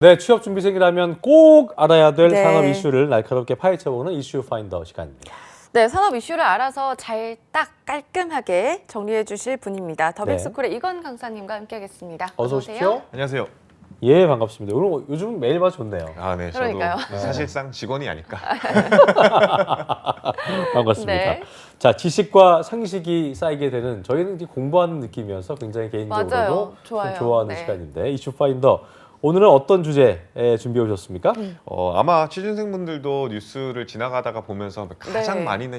네, 취업준비생이라면 꼭 알아야 될 네. 산업 이슈를 날카롭게 파헤쳐보는 이슈 파인더 시간입니다. 네, 산업 이슈를 알아서 잘 딱 깔끔하게 정리해 주실 분입니다. 더빙스쿨의 이건 강사님과 함께하겠습니다. 어서 오십시오. 안녕하세요. 예, 반갑습니다. 오늘 요즘 매일 봐서 좋네요. 아, 네. 그러니까요. 저도 사실상 직원이 아닐까. 반갑습니다. 네. 자, 지식과 상식이 쌓이게 되는 저희는 이제 공부하는 느낌이어서 굉장히 개인적으로도 맞아요. 좋아요. 좋아하는 네. 시간인데 이슈 파인더 오늘은 어떤 주제 준비해 오셨습니까? 아마 취준생분들도 뉴스를 지나가다가 보면서 가장 네. 많이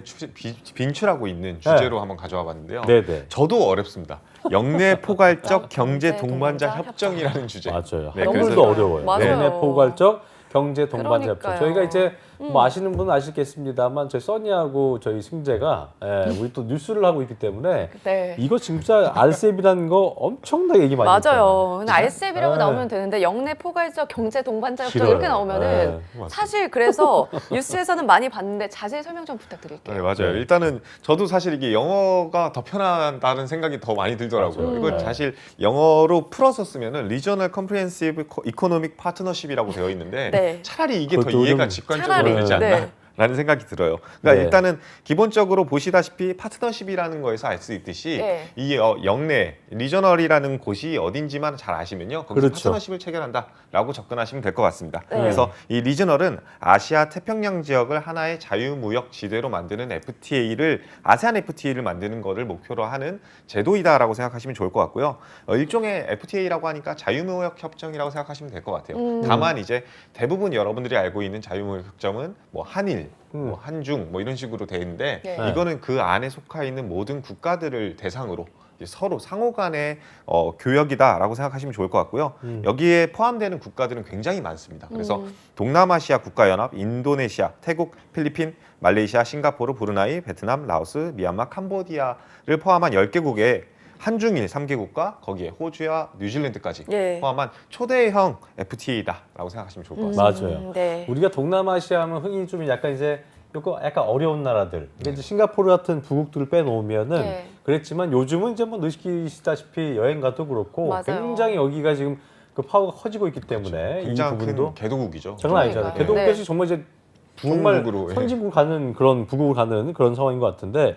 빈출하고 있는 주제로 한번 가져와 봤는데요. 네네. 저도 어렵습니다. 영내 포괄적 경제 경제 동반자 동반자 협정이라는 주제. 맞아요. 네, 너무도 그래서 어려워요. 맞아요. 내내 포괄적 경제 동반자 협정. 그러니까요. 저희가 이제 뭐 아시는 분은 아시겠습니다만 저희 써니하고 저희 승재가 우리 또 뉴스를 하고 있기 때문에 네. 이거 진짜 알셉이라는 거 엄청나게 얘기 많이 맞아요. 했잖아요. 근데 알셉이라고 네. 나오면 되는데 영내 포괄적 경제 동반자 협정 길어요. 이렇게 나오면은 네. 사실 그래서 뉴스에서는 많이 봤는데 자세히 설명 좀 부탁드릴게요. 네, 맞아요. 일단은 저도 사실 이게 영어가 더 편하다는 생각이 더 많이 들더라고요. 맞아요. 이거 사실 영어로 풀어서 쓰면은 Regional Comprehensive Economic Partnership이라고 되어 있는데 네. 차라리 이게 더 그것도 이해가 좀 직관적으로 차라리, 되지 않나. 네. 라는 생각이 들어요. 그러니까 네. 일단은 기본적으로 보시다시피 파트너십이라는 거에서 알 수 있듯이 네. 이 영내 리저널이라는 곳이 어딘지만 잘 아시면요. 거기서 그렇죠. 파트너십을 체결한다라고 접근하시면 될 것 같습니다. 네. 그래서 이 리저널은 아시아 태평양 지역을 하나의 자유무역 지대로 만드는 FTA를 아세안 FTA를 만드는 거를 목표로 하는 제도이다라고 생각하시면 좋을 것 같고요. 일종의 FTA라고 하니까 자유무역 협정이라고 생각하시면 될 것 같아요. 다만 이제 대부분 여러분들이 알고 있는 자유무역 협정은 뭐 한일 뭐 한중 뭐 이런 식으로 돼 있는데 네. 이거는 그 안에 속하 있는 모든 국가들을 대상으로 이제 서로 상호 간의 교역이다라고 생각하시면 좋을 것 같고요. 여기에 포함되는 국가들은 굉장히 많습니다. 그래서 동남아시아 국가연합, 인도네시아, 태국, 필리핀, 말레이시아, 싱가포르, 브루나이, 베트남, 라오스, 미얀마, 캄보디아를 포함한 10개국의 한중일 3개국과 거기에 호주와 뉴질랜드까지 예. 포함한 초대형 FTA다라고 생각하시면 좋을 것 같습니다. 맞아요. 네. 우리가 동남아시아 하면 흔히 좀 약간 이제 요거 약간 어려운 나라들. 근데 이제 싱가포르 같은 부국들을 빼놓으면은 네. 그랬지만 요즘은 이제 뭐 느끼시다시피 여행 가도 그렇고 맞아요. 굉장히 여기가 지금 그 파워가 커지고 있기 때문에 이 굉장히 부분도 큰 개도국이죠. 장난 아니잖아요. 그러니까요. 개도국에서 네. 정말 이제 정말 중국으로, 예. 선진국 가는 그런 부국을 가는 그런 상황인 것 같은데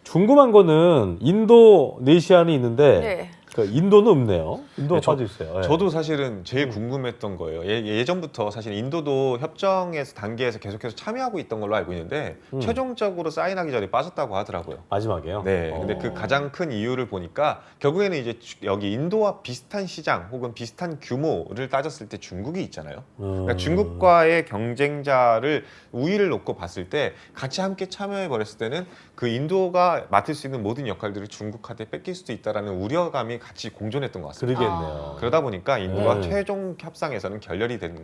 궁금한 거는 인도네시아는 있는데 네. 그 인도는 없네요. 인도가 네, 빠져 있어요. 예. 저도 사실은 제일 궁금했던 거예요. 예전부터 사실 인도도 협정에서 단계에서 계속해서 참여하고 있던 걸로 알고 있는데 최종적으로 사인하기 전에 빠졌다고 하더라고요. 마지막에요. 네, 근데 그 가장 큰 이유를 보니까 결국에는 이제 여기 인도와 비슷한 시장 혹은 비슷한 규모를 따졌을 때 중국이 있잖아요. 그러니까 중국과의 경쟁자를 우위를 놓고 봤을 때 같이 함께 참여해 버렸을 때는 그 인도가 맡을 수 있는 모든 역할들을 중국한테 뺏길 수도 있다라는 우려감이 같이 공존했던 것 같습니다. 그러겠네요. 그러다 보니까 인도가 네. 최종 협상에서는 결렬이 되는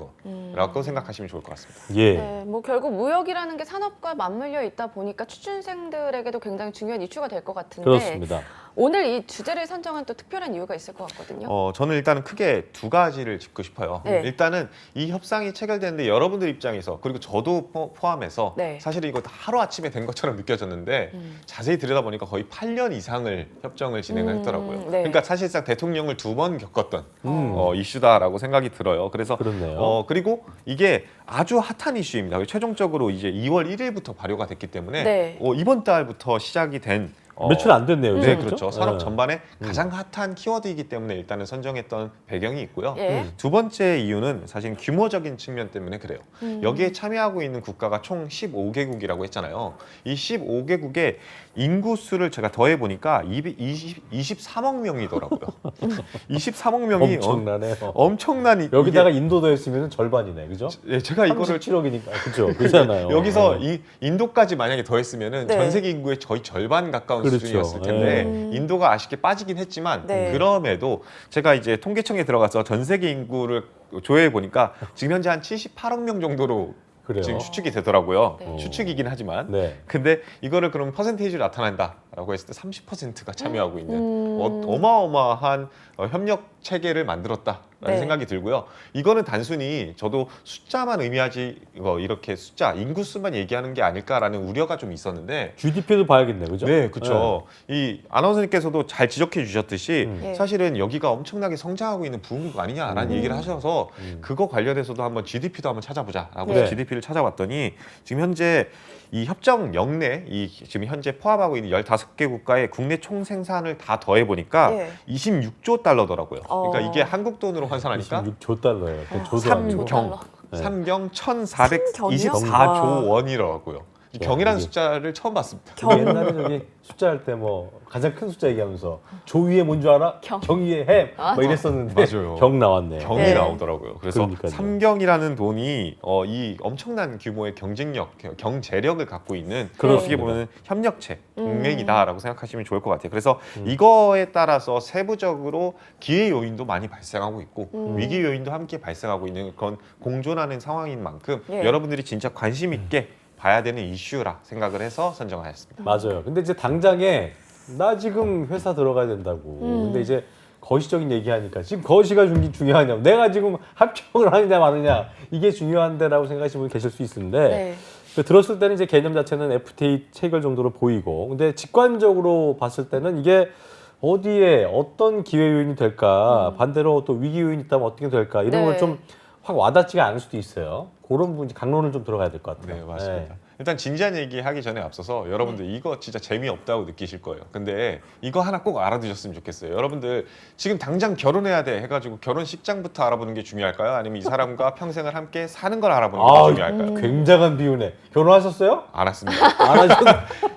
거라고 생각하시면 좋을 것 같습니다. 예. 네, 뭐 결국 무역이라는 게 산업과 맞물려 있다 보니까 취준생들에게도 굉장히 중요한 이슈가 될 것 같은데 그렇습니다. 오늘 이 주제를 선정한 또 특별한 이유가 있을 것 같거든요. 저는 일단은 크게 두 가지를 짚고 싶어요. 네. 일단은 이 협상이 체결되는데 여러분들 입장에서 그리고 저도 포함해서 네. 사실 이거 하루아침에 된 것처럼 느껴졌는데 자세히 들여다보니까 거의 8년 이상을 협정을 진행을 했더라고요. 네. 그러니까 사실상 대통령을 2번 겪었던 음. 이슈다라고 생각이 들어요. 그래서 그렇네요. 그리고 이게 아주 핫한 이슈입니다. 최종적으로 이제 2월 1일부터 발효가 됐기 때문에 네. 이번 달부터 시작이 된 며칠 안 됐네요. 네, 이제, 그렇죠. 산업 네. 전반에 가장 핫한 키워드이기 때문에 일단은 선정했던 배경이 있고요. 예. 두 번째 이유는 사실 규모적인 측면 때문에 그래요. 여기에 참여하고 있는 국가가 총 15개국이라고 했잖아요. 이 15개국의 인구 수를 제가 더해 보니까 23억 명이더라고요. 23억 명이 엄청나네요. 엄청난 여기다가 인도 더했으면 절반이네, 그죠? 제가 이거를 37억이니까 그죠? 그렇잖아요. 여기서 네. 이 인도까지 만약에 더했으면은 네. 전 세계 인구의 거의 절반 가까운 그렇죠. 수준이었을 텐데 네. 인도가 아쉽게 빠지긴 했지만 네. 그럼에도 제가 이제 통계청에 들어가서 전 세계 인구를 조회해 보니까 지금 현재 한 78억 명 정도로 그래요. 지금 추측이 되더라고요. 네. 추측이긴 하지만. 네. 근데 이거를 그럼 퍼센테이지로 나타낸다라고 했을 때 30%가 참여하고 있는 어마어마한 협력 체계를 만들었다. 네. 생각이 들고요. 이거는 단순히 저도 숫자만 의미하지 이렇게 숫자, 인구수만 얘기하는 게 아닐까라는 우려가 좀 있었는데 GDP도 봐야겠네, 그죠? 네, 그렇죠. 이 아나운서님께서도 잘 지적해 주셨듯이 예. 사실은 여기가 엄청나게 성장하고 있는 부흥국 아니냐라는 얘기를 하셔서 그거 관련해서도 한번 GDP도 한번 찾아보자라고 네. GDP를 찾아봤더니 지금 현재 이 협정 영내 이 지금 현재 포함하고 있는 15개 국가의 국내 총 생산을 다 더해 보니까 예. 26조 달러더라고요. 어. 그러니까 이게 한국 돈으로 환산하니까 26조 달러예요. 조도 아니고. 삼경 네. 삼경 삼경이요? 1,424조 원이라고요. 이 야, 경이라는 이게- 숫자를 처음 봤습니다. 우리 옛날에 저기 숫자 할 때 뭐 가장 큰 숫자 얘기하면서 조 위에 뭔 줄 알아? 경. 위에 햄. 아, 뭐 이랬었는데 맞아요. 경 나왔네. 경이 네. 나오더라고요. 그래서 그러니까요. 삼경이라는 돈이 이 엄청난 규모의 경쟁력, 경제력을 갖고 있는 그렇습니다. 어떻게 보면 협력체, 동맹이다라고 생각하시면 좋을 것 같아요. 그래서 음. 이거에 따라서 세부적으로 기회 요인도 많이 발생하고 있고 위기 요인도 함께 발생하고 있는 그런 공존하는 상황인 만큼 예. 여러분들이 진짜 관심 있게 봐야 되는 이슈라 생각을 해서 선정하였습니다. 맞아요. 근데 이제 당장에 나 지금 회사 들어가야 된다고. 근데 이제 거시적인 얘기하니까 지금 거시가 중요하냐? 내가 지금 합격을 하느냐 마느냐 이게 중요한데라고 생각하시는 분이 계실 수 있는데 네. 들었을 때는 이제 개념 자체는 FTA 체결 정도로 보이고, 근데 직관적으로 봤을 때는 이게 어디에 어떤 기회 요인이 될까, 반대로 또 위기 요인이 있다면 어떻게 될까 이런 네. 걸 좀 확 와닿지가 않을 수도 있어요. 그런 부분 강론을 좀 들어가야 될 것 같아요. 네, 맞습니다. 일단 진지한 얘기 하기 전에 앞서서 여러분들 이거 진짜 재미없다고 느끼실 거예요. 근데 이거 하나 꼭 알아두셨으면 좋겠어요. 여러분들 지금 당장 결혼해야 돼 해가지고 결혼식장부터 알아보는 게 중요할까요? 아니면 이 사람과 평생을 함께 사는 걸 알아보는 게 중요할까요? 굉장한 비유네. 결혼하셨어요? 알았습니다. 안 하셨?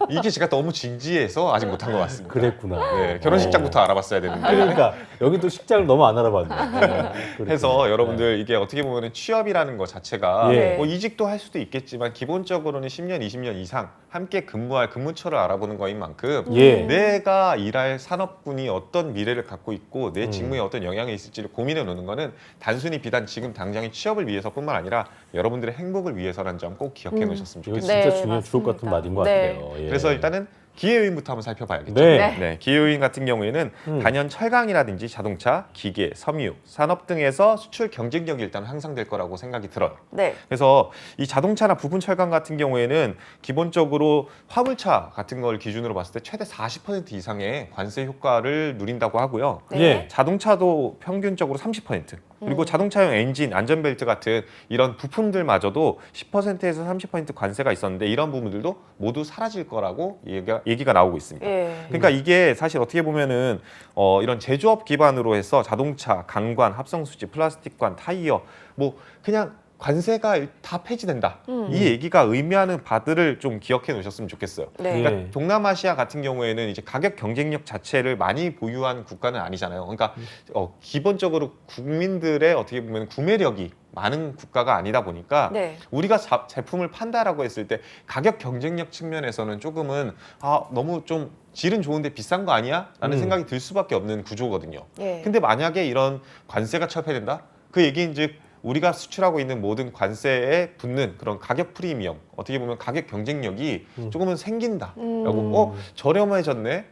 이게 제가 너무 진지해서 아직 못한 것 같습니다. 그랬구나. 네, 결혼식장부터 알아봤어야 되는데. 그러니까 여기 또 식장을 너무 안 알아봤네. 그렇구나. 해서 여러분들 이게 어떻게 보면 취업이라는 것 자체가 예. 뭐 이직도 할 수도 있겠지만 기본적으로는 10년, 20년 이상 함께 근무할 근무처를 알아보는 거인 만큼 예. 내가 일할 산업군이 어떤 미래를 갖고 있고 음. 내 직무에 어떤 영향이 있을지를 고민해 놓는 거는 단순히 비단 지금 당장의 취업을 위해서뿐만 아니라 여러분들의 행복을 위해서라는 점 꼭 기억해 놓으셨으면 이거 좋겠습니다. 진짜 네, 중요한 주옥 같은 맞습니다. 말인 것 네. 같아요. 예. 그래서 일단은 기회 요인부터 한번 살펴봐야겠죠. 네. 네. 네, 기회 요인 같은 경우에는 단연 철강이라든지 자동차, 기계, 섬유, 산업 등에서 수출 경쟁력이 일단 향상될 거라고 생각이 들어요. 네. 그래서 이 자동차나 부품 철강 같은 경우에는 기본적으로 화물차 같은 걸 기준으로 봤을 때 최대 40% 이상의 관세 효과를 누린다고 하고요. 네. 예. 자동차도 평균적으로 30%. 그리고 자동차용 엔진, 안전벨트 같은 이런 부품들마저도 10%에서 30% 관세가 있었는데 이런 부분들도 모두 사라질 거라고 얘기가 나오고 있습니다. 예. 그러니까 이게 사실 어떻게 보면은 이런 제조업 기반으로 해서 자동차, 강관, 합성수지, 플라스틱관, 타이어 뭐 그냥 관세가 다 폐지된다. 이 얘기가 의미하는 바들을 좀 기억해 놓으셨으면 좋겠어요. 네. 그러니까 예. 동남아시아 같은 경우에는 이제 가격 경쟁력 자체를 많이 보유한 국가는 아니잖아요. 그러니까 기본적으로 국민들의 어떻게 보면 구매력이 많은 국가가 아니다 보니까 네. 우리가 제품을 판다라고 했을 때 가격 경쟁력 측면에서는 조금은 너무 좀 질은 좋은데 비싼 거 아니야? 라는 생각이 들 수밖에 없는 구조거든요. 예. 근데 만약에 이런 관세가 철폐된다? 그 얘기인 즉 우리가 수출하고 있는 모든 관세에 붙는 그런 가격 프리미엄, 어떻게 보면 가격 경쟁력이 조금은 생긴다라고 저렴해졌네,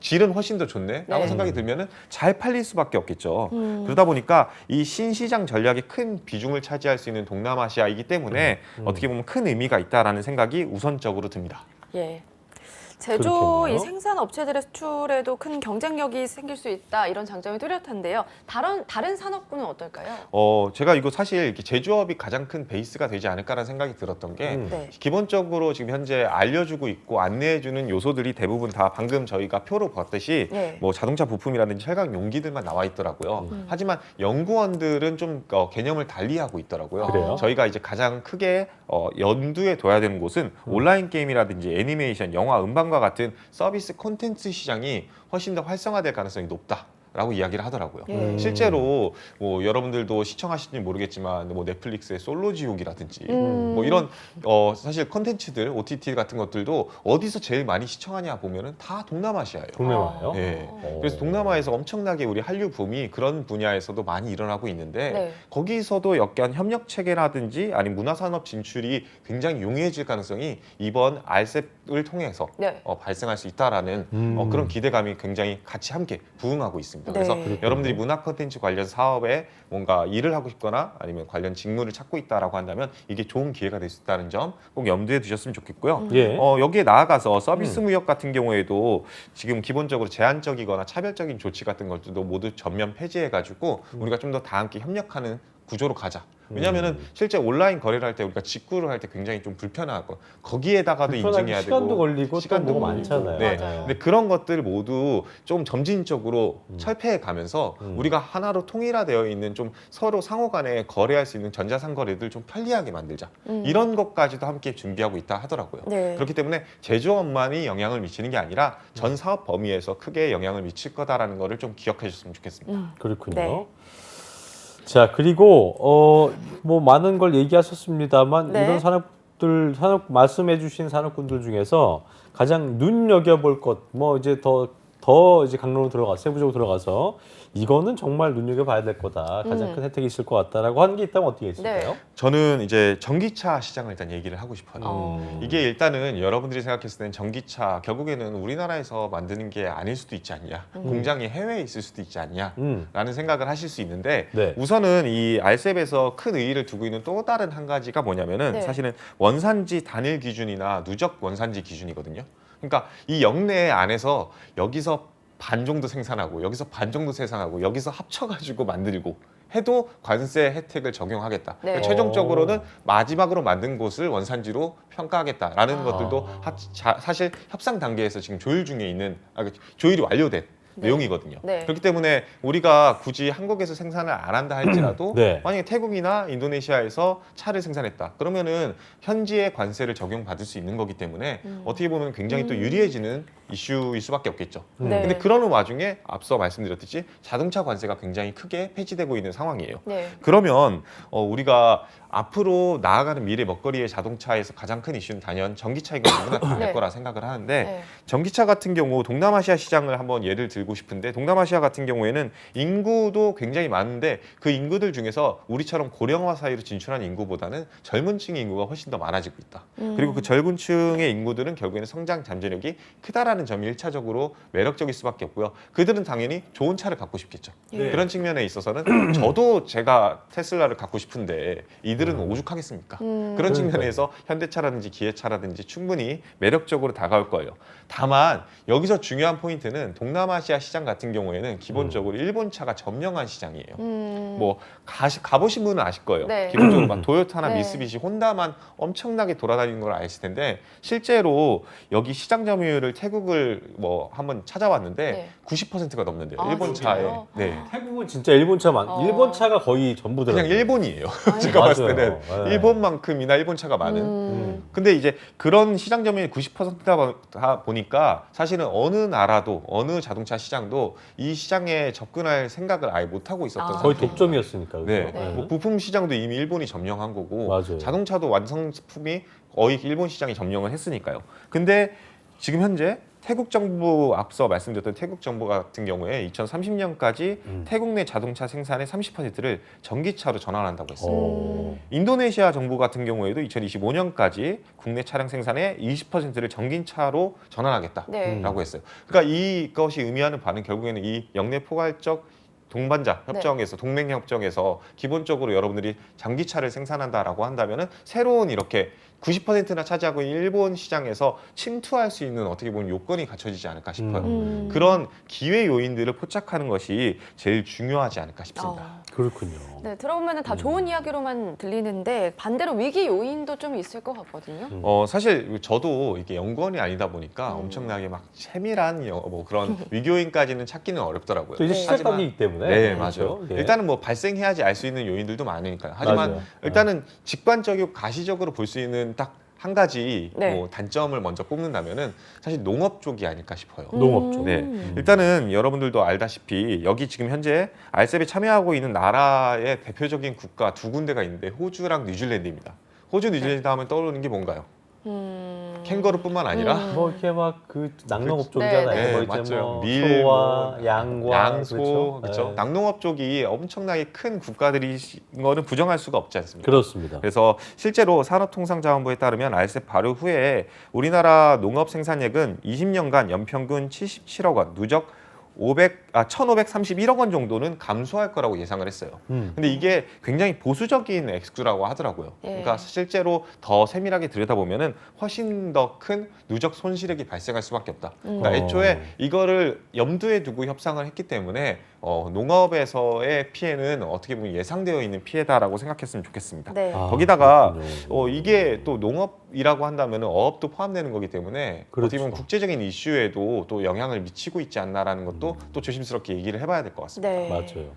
질은 훨씬 더 좋네 라고 네. 생각이 들면은 잘 팔릴 수밖에 없겠죠. 그러다 보니까 이 신시장 전략에 큰 비중을 차지할 수 있는 동남아시아이기 때문에 어떻게 보면 큰 의미가 있다라는 생각이 우선적으로 듭니다. 예. 제조 그렇겠네요. 이 생산 업체들의 수출에도 큰 경쟁력이 생길 수 있다 이런 장점이 뚜렷한데요. 다른 산업군은 어떨까요? 제가 이거 사실 이렇게 제조업이 가장 큰 베이스가 되지 않을까라는 생각이 들었던 게 네. 기본적으로 지금 현재 알려주고 있고 안내해주는 요소들이 대부분 다 방금 저희가 표로 봤듯이 네. 뭐 자동차 부품이라든지 철강 용기들만 나와 있더라고요. 하지만 연구원들은 좀 개념을 달리하고 있더라고요. 그래요? 저희가 이제 가장 크게 연두에 둬야 되는 곳은 온라인 게임이라든지 애니메이션, 영화, 음반과 같은 서비스 콘텐츠 시장이 훨씬 더 활성화될 가능성이 높다. 라고 이야기를 하더라고요. 실제로 뭐 여러분들도 시청하실지 모르겠지만 뭐 넷플릭스의 솔로지옥이라든지 뭐 이런 사실 콘텐츠들 OTT 같은 것들도 어디서 제일 많이 시청하냐 보면은 다 동남아시아예요. 동남아요? 예. 그래서 동남아에서 엄청나게 우리 한류 붐이 그런 분야에서도 많이 일어나고 있는데 네. 거기서도 약간 협력 체계라든지 아니면 문화산업 진출이 굉장히 용이해질 가능성이 이번 RCEP을 통해서 네. 발생할 수 있다라는 그런 기대감이 굉장히 같이 함께 부응하고 있습니다. 있습니다. 네. 그래서 그렇군요. 여러분들이 문화 콘텐츠 관련 사업에 뭔가 일을 하고 싶거나 아니면 관련 직무를 찾고 있다라고 한다면 이게 좋은 기회가 될 수 있다는 점 꼭 염두에 두셨으면 좋겠고요. 예. 여기에 나아가서 서비스 무역 같은 경우에도 지금 기본적으로 제한적이거나 차별적인 조치 같은 것들도 모두 전면 폐지해가지고 우리가 좀 더 다 함께 협력하는 구조로 가자. 왜냐하면은 실제 온라인 거래를 할 때 우리가 직구를 할 때 굉장히 좀 불편하고 거기에다가도 불편하고 인증해야 시간도 되고 걸리고 시간도 또 뭐가 걸리고. 많잖아요. 네. 맞아요. 근데 그런 것들 모두 좀 점진적으로 철폐해 가면서 우리가 하나로 통일화되어 있는 좀 서로 상호간에 거래할 수 있는 전자상거래들 좀 편리하게 만들자. 이런 것까지도 함께 준비하고 있다 하더라고요. 네. 그렇기 때문에 제조업만이 영향을 미치는 게 아니라 전 사업 범위에서 크게 영향을 미칠 거다라는 거를 좀 기억해 주셨으면 좋겠습니다. 그렇군요. 네. 자, 그리고 뭐 많은 걸 얘기하셨습니다만 네. 이런 산업 말씀해 주신 산업군들 중에서 가장 눈여겨볼 것, 뭐 이제 더 이제 강론으로 세부적으로 들어가서 이거는 정말 눈여겨봐야 될 거다. 가장 큰 혜택이 있을 것 같다라고 하는 게 있다면 어떻게 있을까요? 네. 저는 이제 전기차 시장을 일단 얘기를 하고 싶어요. 어. 이게 일단은 여러분들이 생각했을 땐 전기차 결국에는 우리나라에서 만드는 게 아닐 수도 있지 않냐, 공장이 해외에 있을 수도 있지 않냐라는 생각을 하실 수 있는데 네. 우선은 이 알셉에서 큰 의의를 두고 있는 또 다른 한 가지가 뭐냐면은 네. 사실은 원산지 단일 기준이나 누적 원산지 기준이거든요. 그러니까 이 영내 안에서 여기서 반 정도 생산하고 여기서 반 정도 생산하고 여기서 합쳐가지고 만들고 해도 관세 혜택을 적용하겠다. 네. 그러니까 최종적으로는 마지막으로 만든 곳을 원산지로 평가하겠다라는 것들도 사실 협상 단계에서 지금 조율 중에 있는 조율이 완료된 내용이거든요. 네. 그렇기 때문에 우리가 굳이 한국에서 생산을 안 한다 할지라도 네. 만약에 태국이나 인도네시아에서 차를 생산했다. 그러면은 현지의 관세를 적용받을 수 있는 거기 때문에 어떻게 보면 굉장히 또 유리해지는 이슈일 수밖에 없겠죠. 네. 근데 그러는 와중에 앞서 말씀드렸듯이 자동차 관세가 굉장히 크게 폐지되고 있는 상황이에요. 네. 그러면 우리가 앞으로 나아가는 미래 먹거리의 자동차에서 가장 큰 이슈는 단연 전기차이고 누구나 다 알 네. 거라 생각을 하는데 네. 전기차 같은 경우 동남아시아 시장을 한번 예를 들고 싶은데 동남아시아 같은 경우에는 인구도 굉장히 많은데 그 인구들 중에서 우리처럼 고령화 사회로 진출한 인구보다는 젊은 층의 인구가 훨씬 더 많아지고 있다. 그리고 그 젊은 층의 인구들은 결국에는 성장 잠재력이 크다라는 점이 1차적으로 매력적일 수밖에 없고요. 그들은 당연히 좋은 차를 갖고 싶겠죠. 예. 그런 측면에 있어서는 저도 제가 테슬라를 갖고 싶은데 이들은 오죽하겠습니까? 그런 측면에서 현대차라든지 기아차라든지 충분히 매력적으로 다가올 거예요. 다만 여기서 중요한 포인트는 동남아시아 시장 같은 경우에는 기본적으로 일본 차가 점령한 시장이에요. 뭐 가보신 분은 아실 거예요. 네. 기본적으로 막 토요타나 네. 미쓰비시, 혼다만 엄청나게 돌아다니는 걸 아실 텐데 실제로 여기 시장 점유율을 태국을 뭐 한번 찾아왔는데 네. 90%가 넘는데요. 아, 일본 차에. 진짜요? 네. 태국은 진짜 일본 차가 거의 전부더라고요. 그냥 일본이에요. 아니, 제가 봤을 맞아요. 때는 네. 일본만큼이나 일본 차가 많은. 근데 이제 그런 시장 점유율이 90%다 보니까 사실은 어느 나라도 어느 자동차 시장도 이 시장에 접근할 생각을 아예 못 하고 있었던 아. 거의 상태예요. 독점이었으니까. 네. 그죠? 뭐 부품 시장도 이미 일본이 점령한 거고 맞아요. 자동차도 완성품이 거의 일본 시장이 점령을 했으니까요. 근데 지금 현재 태국 정부 앞서 말씀드렸던 태국 정부 같은 경우에 2030년까지 태국 내 자동차 생산의 30%를 전기차로 전환한다고 했어요. 인도네시아 정부 같은 경우에도 2025년까지 국내 차량 생산의 20%를 전기차로 전환하겠다라고 네. 했어요. 그러니까 이것이 의미하는 바는 결국에는 이 영내 포괄적 동반자 협정에서 동맹 협정에서 기본적으로 여러분들이 전기차를 생산한다라고 한다면은 새로운 이렇게 90%나 차지하고 있는 일본 시장에서 침투할 수 있는 어떻게 보면 요건이 갖춰지지 않을까 싶어요. 그런 기회 요인들을 포착하는 것이 제일 중요하지 않을까 싶습니다. 그렇군요. 네, 들어보면 다 좋은 이야기로만 들리는데 반대로 위기 요인도 좀 있을 것 같거든요. 사실 저도 이게 연구원이 아니다 보니까 엄청나게 막 세밀한 뭐 그런 위기 요인까지는 찾기는 어렵더라고요. 또 이제 네. 시작 단계이기 때문에. 네, 그렇죠? 맞아요. 예. 일단은 뭐 발생해야지 알 수 있는 요인들도 많으니까요. 하지만 맞아요. 일단은 직관적이고 가시적으로 볼 수 있는 딱 한 가지 네. 뭐 단점을 먼저 꼽는다면은 사실 농업 쪽이 아닐까 싶어요. 농업 쪽. 네, 일단은 여러분들도 알다시피 여기 지금 현재 알셉에 참여하고 있는 나라의 대표적인 국가 두 군데가 있는데 호주랑 뉴질랜드입니다. 호주, 뉴질랜드 하면 떠오르는 게 뭔가요? 캥거루뿐만 아니라 뭐 이렇게 막 그 낙농업 쪽이잖아요. 네, 뭐 네, 이제 맞죠. 뭐 밀, 소와 뭐 양과 양소, 그렇죠. 네. 낙농업 쪽이 엄청나게 큰 국가들이 거는 부정할 수가 없지 않습니까? 그렇습니다. 그래서 실제로 산업통상자원부에 따르면 알셉 발효 후에 우리나라 농업 생산액은 20년간 연평균 77억 원, 누적 1,531억 원 정도는 감소할 거라고 예상을 했어요. 근데 이게 굉장히 보수적인 액수라고 하더라고요. 예. 그러니까 실제로 더 세밀하게 들여다보면은 훨씬 더 큰 누적 손실액이 발생할 수밖에 없다. 그러니까 애초에 이거를 염두에 두고 협상을 했기 때문에 농업에서의 피해는 어떻게 보면 예상되어 있는 피해다라고 생각했으면 좋겠습니다. 네. 거기다가 그렇군요. 이게 또 농업이라고 한다면 어업도 포함되는 거기 때문에 어떻게 보면 그렇죠. 국제적인 이슈에도 또 영향을 미치고 있지 않나라는 것도 또 조심스럽게 얘기를 해봐야 될 것 같습니다. 네. 맞아요.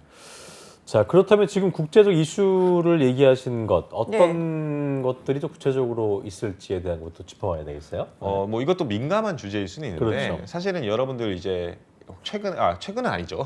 자, 그렇다면 지금 국제적 이슈를 얘기하신 것 어떤 것들이 좀 구체적으로 있을지에 대한 것도 짚어봐야 되겠어요? 뭐 이것도 민감한 주제일 수는 있는데 그렇죠. 사실은 여러분들 이제 최근은 아니죠.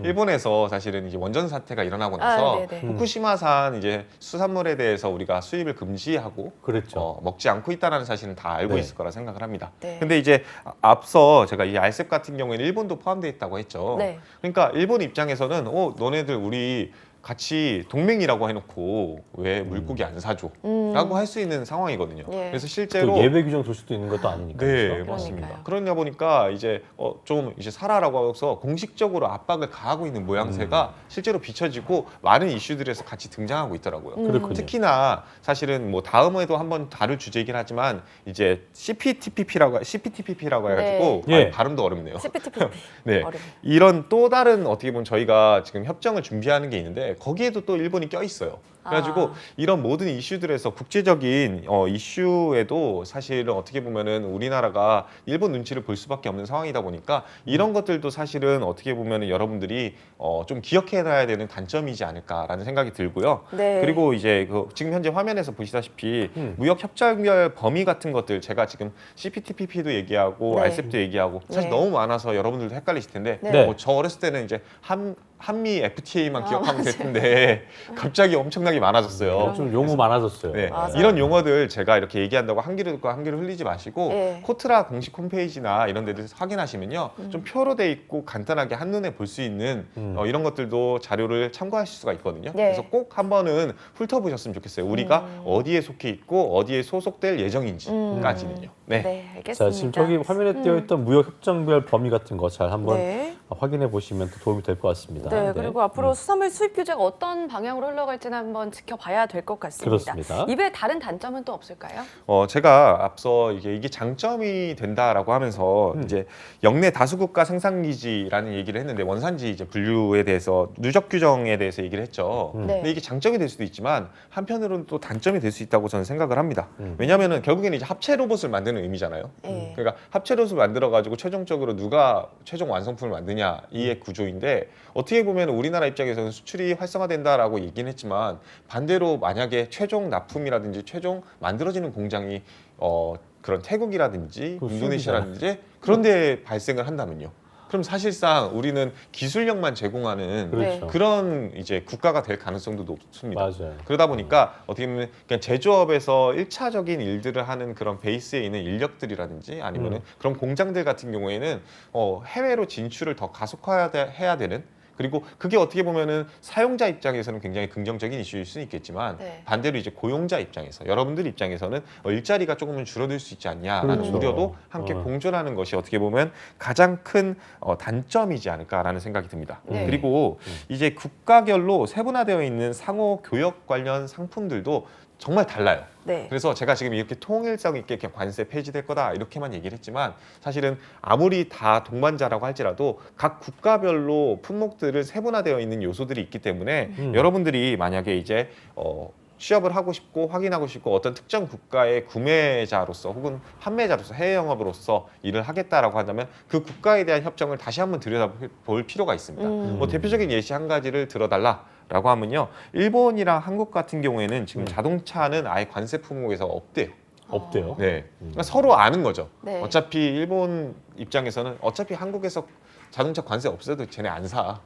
일본에서 사실은 이제 원전 사태가 일어나고 나서 네네. 후쿠시마산 이제 수산물에 대해서 우리가 수입을 금지하고 그랬죠. 먹지 않고 있다는 사실은 다 알고 네. 있을 거라 생각을 합니다. 네. 근데 이제 앞서 제가 이 알셉 같은 경우에는 일본도 포함되어 있다고 했죠. 네. 그러니까 일본 입장에서는 너네들 우리 같이 동맹이라고 해놓고 왜 물고기 안 사줘? 라고 할 수 있는 상황이거든요. 예. 그래서 또 실제로 예외 규정 둘 수도 있는 것도 아니니까. 네, 그렇죠? 맞습니다. 그러니까요. 그러냐 보니까 이제 좀 이제 사라라고 해서 공식적으로 압박을 가하고 있는 모양새가 실제로 비춰지고 많은 이슈들에서 같이 등장하고 있더라고요. 그렇군요. 특히나 사실은 뭐 다음에도 한번 다룰 주제이긴 하지만 이제 CPTPP라고 해가지고 네. 예. 발음도 어렵네요. CPTPP. 네, 어렵네요. 이런 또 다른 어떻게 보면 저희가 지금 협정을 준비하는 게 있는데 거기에도 또 일본이 껴 있어요. 그래가지고 이런 모든 이슈들에서 국제적인 이슈에도 사실은 어떻게 보면은 우리나라가 일본 눈치를 볼 수밖에 없는 상황이다 보니까 이런 것들도 사실은 어떻게 보면은 여러분들이 좀 기억해놔야 되는 단점이지 않을까라는 생각이 들고요. 네. 그리고 이제 지금 현재 화면에서 보시다시피 무역 협정별 범위 같은 것들 제가 지금 CPTPP도 얘기하고 네. 알셉도 얘기하고 사실 네. 너무 많아서 여러분들도 헷갈리실 텐데 네. 저 어렸을 때는 이제 한미 FTA만 기억하면 맞아요. 될 텐데 갑자기 엄청나게 많아졌어요. 좀 용어 많아졌어요. 네. 맞아요. 이런 용어들 제가 이렇게 얘기한다고 한 귀를 듣고 한 귀를 흘리지 마시고 네. 코트라 공식 홈페이지나 이런 데들 확인하시면요. 좀 표로 돼 있고 간단하게 한눈에 볼 수 있는 이런 것들도 자료를 참고하실 수가 있거든요. 네. 그래서 꼭 한번은 훑어보셨으면 좋겠어요. 우리가 어디에 속해 있고 어디에 소속될 예정인지까지는요. 네. 네, 알겠습니다. 자, 지금 저기 화면에 띄어 있던 무역 협정별 범위 같은 거 잘 한번 네. 확인해 보시면 또 도움이 될 것 같습니다. 네, 그리고 앞으로 수산물 수입 규제가 어떤 방향으로 흘러갈지는 한번 지켜봐야 될 것 같습니다. 그렇습니다. 이외에 다른 단점은 또 없을까요? 제가 앞서 이게 장점이 된다라고 하면서 이제 영내 다수국가 생산기지라는 얘기를 했는데 원산지 이제 분류에 대해서 누적 규정에 대해서 얘기를 했죠. 네. 근데 이게 장점이 될 수도 있지만 한편으로는 또 단점이 될 수 있다고 저는 생각을 합니다. 왜냐하면은 결국에는 이제 합체 로봇을 만드는 의미잖아요. 네. 그러니까 합체 로봇을 만들어 가지고 최종적으로 누가 최종 완성품을 만드냐 이의 구조인데 어떻게 보면 우리나라 입장에서는 수출이 활성화된다라고 얘기는 했지만 반대로 만약에 최종 납품이라든지 최종 만들어지는 공장이 그런 태국이라든지 그 인도네시아라든지 그런 데 발생을 한다면요. 그럼 사실상 우리는 기술력만 제공하는 그렇죠. 그런 이제 국가가 될 가능성도 높습니다. 맞아요. 그러다 보니까 어떻게 보면 그냥 제조업에서 일차적인 일들을 하는 그런 베이스에 있는 인력들이라든지 아니면은 그런 공장들 같은 경우에는 해외로 진출을 더 가속화해야 되는 그리고 그게 어떻게 보면은 사용자 입장에서는 굉장히 긍정적인 이슈일 수는 있겠지만 네. 반대로 이제 고용자 입장에서 여러분들 입장에서는 일자리가 조금은 줄어들 수 있지 않냐라는 그렇죠. 우려도 함께 공존하는 것이 어떻게 보면 가장 큰 단점이지 않을까라는 생각이 듭니다. 네. 그리고 이제 국가별로 세분화되어 있는 상호 교역 관련 상품들도 정말 달라요. 네. 그래서 제가 지금 이렇게 통일성 있게 그냥 관세 폐지될 거다 이렇게만 얘기를 했지만 사실은 아무리 다 동반자라고 할지라도 각 국가별로 품목들은 세분화되어 있는 요소들이 있기 때문에 여러분들이 만약에 이제 취업을 하고 싶고 확인하고 싶고 어떤 특정 국가의 구매자로서 혹은 판매자로서 해외 영업으로서 일을 하겠다라고 한다면 그 국가에 대한 협정을 다시 한번 들여다볼 필요가 있습니다. 뭐 대표적인 예시 한 가지를 들어달라라고 하면요. 일본이랑 한국 같은 경우에는 지금 자동차는 아예 관세 품목에서 없대요. 없대요. 네. 그러니까 서로 아는 거죠. 네. 어차피 일본 입장에서는 어차피 한국에서 자동차 관세 없어도 쟤네 안 사.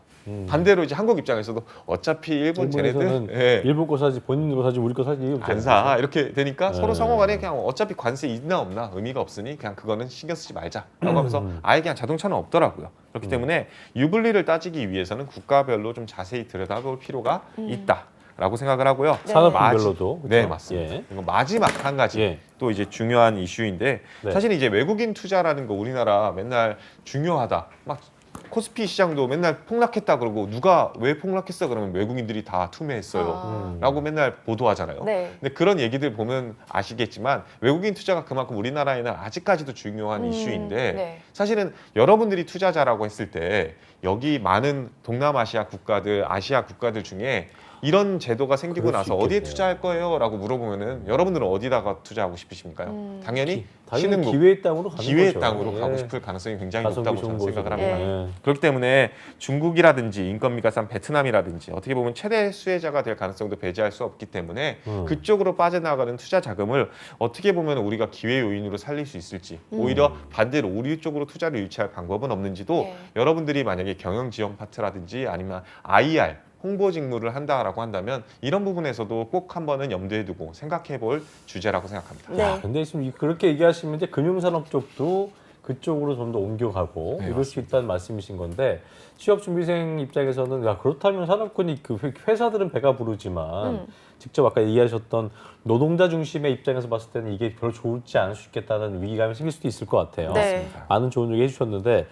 반대로 이제 한국 입장에서도 어차피 일본 일본에서는 쟤네들 예, 일본 거 사지, 본인 거 사지, 우리 거 사지. 안 사. 이렇게 되니까 네. 서로 상호간에 그냥 어차피 관세 있나 없나 의미가 없으니 그냥 그거는 신경 쓰지 말자라고 하면서 아예 그냥 자동차는 없더라고요. 그렇기 때문에 유불리를 따지기 위해서는 국가별로 좀 자세히 들여다볼 필요가 있다라고 생각을 하고요. 네. 산업별로도. 네, 맞습니다. 예. 그리고 마지막 한 가지 예. 또 이제 중요한 이슈인데 네. 사실 이제 외국인 투자라는 거 우리나라 맨날 중요하다 막 코스피 시장도 맨날 폭락했다 그러고 누가 왜 폭락했어 그러면 외국인들이 다 투매했어요. 아. 라고 맨날 보도하잖아요. 네. 근데 그런 얘기들 보면 아시겠지만 외국인 투자가 그만큼 우리나라에는 아직까지도 중요한 이슈인데 네. 사실은 여러분들이 투자자라고 했을 때 여기 많은 동남아시아 국가들, 아시아 국가들 중에 이런 제도가 생기고 그럴 수 나서 어디에 있겠네요. 투자할 거예요? 라고 물어보면은 여러분들은 어디다가 투자하고 싶으십니까요? 당연히 쉬는 곳, 기회의 땅으로 가는 기회의 거죠. 땅으로 예. 가고 싶을 가능성이 굉장히 가성비 높다고 저는 좋은 생각을 곳으로. 합니다. 예. 그렇기 때문에 중국이라든지 인건비가 싼 베트남이라든지 어떻게 보면 최대 수혜자가 될 가능성도 배제할 수 없기 때문에 그쪽으로 빠져나가는 투자 자금을 어떻게 보면 우리가 기회 요인으로 살릴 수 있을지 오히려 반대로 우리 쪽으로 투자를 유치할 방법은 없는지도 예. 여러분들이 만약에 경영 지원 파트라든지 아니면 IR 홍보 직무를 한다라고 한다면 이런 부분에서도 꼭 한번은 염두에 두고 생각해 볼 주제라고 생각합니다. 네. 야, 근데 지금 그렇게 얘기하시면 이제 금융산업 쪽도 그쪽으로 좀 더 옮겨가고 네, 이럴 수 있다는 말씀이신 건데 취업준비생 입장에서는 야 그렇다면 산업군이 그 회사들은 배가 부르지만 직접 아까 얘기하셨던 노동자 중심의 입장에서 봤을 때는 이게 별로 좋지 않을 수 있겠다는 위기감이 생길 수도 있을 것 같아요. 네. 많은 좋은 얘기 해주셨는데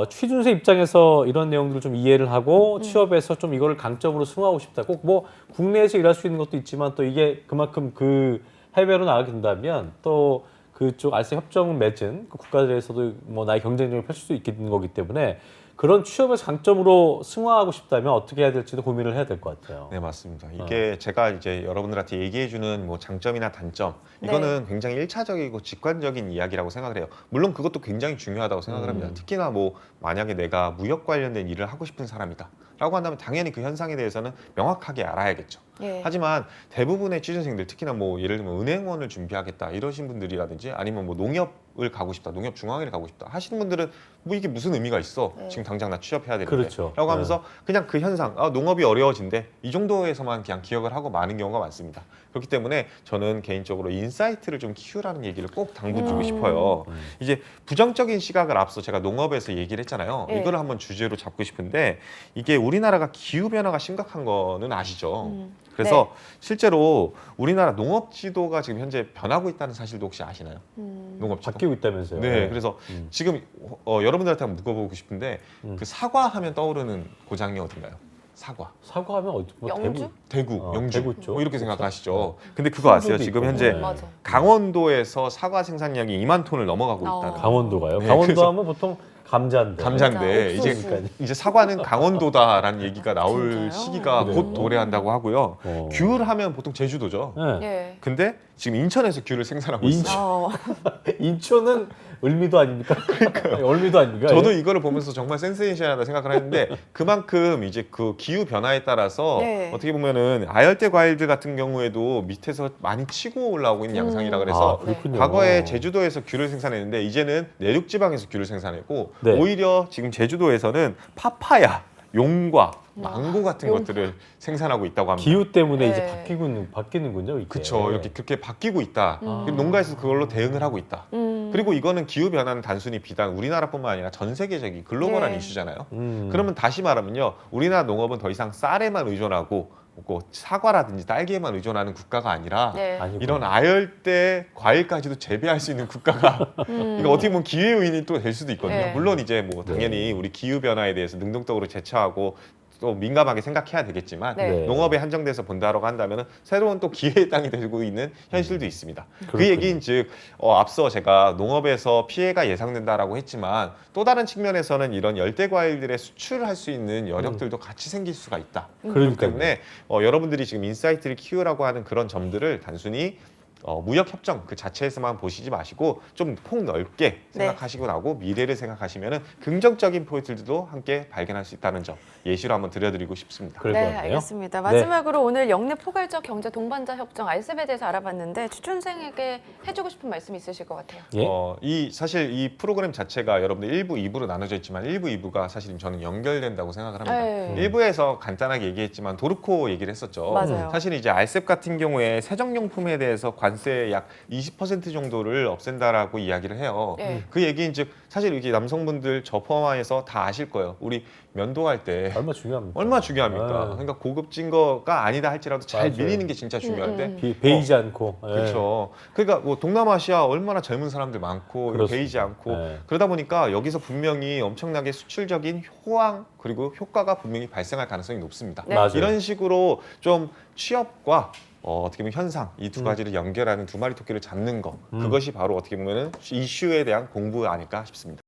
취준생 입장에서 이런 내용들을 좀 이해를 하고 취업에서 좀 이거를 강점으로 승화하고 싶다. 꼭 뭐 국내에서 일할 수 있는 것도 있지만 또 이게 그만큼 그 해외로 나가게 된다면 또 그쪽 알짜 협정을 맺은 그 국가들에서도 뭐 나의 경쟁력을 펼칠 수 있는 거기 때문에 그런 취업에서 강점으로 승화하고 싶다면 어떻게 해야 될지도 고민을 해야 될 것 같아요. 네, 맞습니다. 이게 제가 이제 여러분들한테 얘기해주는 뭐 장점이나 단점 이거는 굉장히 일차적이고 직관적인 이야기라고 생각을 해요. 물론 그것도 굉장히 중요하다고 생각을 합니다. 특히나 뭐 만약에 내가 무역 관련된 일을 하고 싶은 사람이다 라고 한다면 당연히 그 현상에 대해서는 명확하게 알아야겠죠. 예. 하지만 대부분의 취준생들 특히나 뭐 예를 들면 은행원을 준비하겠다 이러신 분들이라든지 아니면 뭐 농협을 가고 싶다, 농협 중앙회를 가고 싶다 하시는 분들은 뭐 이게 무슨 의미가 있어? 지금 당장 나 취업해야 되는데 그렇죠. 라고 하면서 그냥 그 현상, 농업이 어려워진대 이 정도에서만 그냥 기억을 하고 마는 경우가 많습니다. 그렇기 때문에 저는 개인적으로 인사이트를 좀 키우라는 얘기를 꼭 당부드리고 싶어요. 이제 부정적인 시각을 앞서 제가 농업에서 얘기를 했잖아요. 예. 이거를 한번 주제로 잡고 싶은데 이게 우리나라가 기후 변화가 심각한 거는 아시죠? 그래서 실제로 우리나라 농업 지도가 지금 현재 변하고 있다는 사실도 혹시 아시나요? 농업 지도. 바뀌고 있다면서요. 네, 그래서 지금 여러분들한테 한번 물어보고 싶은데 그 사과하면 떠오르는 고장이 어딘가요? 사과. 사과하면 어디 뭐 영주? 대구, 영주. 대구 쪽. 뭐 이렇게 그렇죠. 생각하시죠. 근데 그거 아세요? 충주도 지금 있고. 현재 네. 맞아. 강원도에서 사과 생산량이 2만 톤을 넘어가고 있다는. 강원도가요? 네, 강원도 그래서- 하면 보통 감자인데. 감자인데 옥수수. 이제 사과는 강원도다라는 얘기가 나올 진짜요? 시기가 그래요? 곧 도래한다고 하고요. 귤 귤하면 보통 제주도죠. 네. 예. 근데 지금 인천에서 귤을 생산하고 있어요. 어. 인천은 을미도 아닙니까? 그러니까요. 을미도 아닙니까? 저도 이거를 보면서 정말 센세이션하다 생각을 했는데 그만큼 이제 그 기후 변화에 따라서 네. 어떻게 보면은 아열대 과일들 같은 경우에도 밑에서 많이 치고 올라오고 있는 양상이라 그래서 아, 그렇군요. 과거에 제주도에서 귤을 생산했는데 이제는 내륙 지방에서 귤을 생산했고 네. 오히려 지금 제주도에서는 파파야, 용과, 망고 같은 용과. 것들을 생산하고 있다고 합니다. 기후 때문에 네. 이제 바뀌는군요. 이게. 그렇죠. 이렇게 그렇게 바뀌고 있다. 그리고 농가에서 그걸로 대응을 하고 있다. 그리고 이거는 기후 변화는 단순히 비단 우리나라뿐만 아니라 전 세계적인 글로벌한 네. 이슈잖아요. 음. 그러면 다시 말하면요, 우리나라 농업은 더 이상 쌀에만 의존하고 뭐 사과라든지 딸기에만 의존하는 국가가 아니라 네. 아니고. 이런 아열대 과일까지도 재배할 수 있는 국가가 이거 어떻게 보면 기회 요인이 또 될 수도 있거든요. 네. 물론 이제 뭐 당연히 우리 기후 변화에 대해서 능동적으로 제초하고 또 민감하게 생각해야 되겠지만 네. 네. 농업에 한정돼서 본다라고 한다면 새로운 또 기회의 땅이 되고 있는 현실도 있습니다. 그 그렇군요. 얘기인즉 앞서 제가 농업에서 피해가 예상된다라고 했지만 또 다른 측면에서는 이런 열대 과일들의 수출할 수 있는 여력들도 같이 생길 수가 있다. 그렇기 그러니까요. 때문에 여러분들이 지금 인사이트를 키우라고 하는 그런 점들을 단순히 무역 협정 그 자체에서만 보시지 마시고 좀 폭넓게 생각하시고 나고 미래를 생각하시면은 긍정적인 포인트들도 함께 발견할 수 있다는 점 예시로 한번 드려드리고 싶습니다. 그럴 것 네, 같네요. 알겠습니다. 마지막으로 오늘 영내 포괄적 경제 동반자 협정 RCEP에 대해서 알아봤는데 취준생에게 해주고 싶은 말씀 있으실 것 같아요. 예? 사실 이 프로그램 자체가 여러분들 1부, 2부로 나눠져 있지만 1부, 2부가 사실 저는 연결된다고 생각을 합니다. 네. 1부에서 간단하게 얘기했지만 도르코 얘기를 했었죠. 맞아요. 사실 이제 RCEP 같은 경우에 세정용품에 대해서 관세 약 20% 정도를 없앤다라고 이야기를 해요. 네. 그 얘기인 즉 사실 이게 남성분들 저 포함해서 다 아실 거예요. 우리 면도할 때 얼마 중요합니까? 얼마나 중요합니까? 네. 그러니까 고급진 거가 아니다 할지라도 잘 맞아요. 밀리는 게 진짜 중요한데 베이지 않고. 예. 그렇죠. 그러니까 뭐 동남아시아 얼마나 젊은 사람들 많고 그렇습니다. 베이지 않고 네. 그러다 보니까 여기서 분명히 엄청나게 수출적인 호황 그리고 효과가 분명히 발생할 가능성이 높습니다. 네. 맞아요. 이런 식으로 좀 취업과 어떻게 보면 현상 이 두 음. 가지를 연결하는 두 마리 토끼를 잡는 거 그것이 바로 어떻게 보면은 이슈에 대한 공부 아닐까 싶습니다.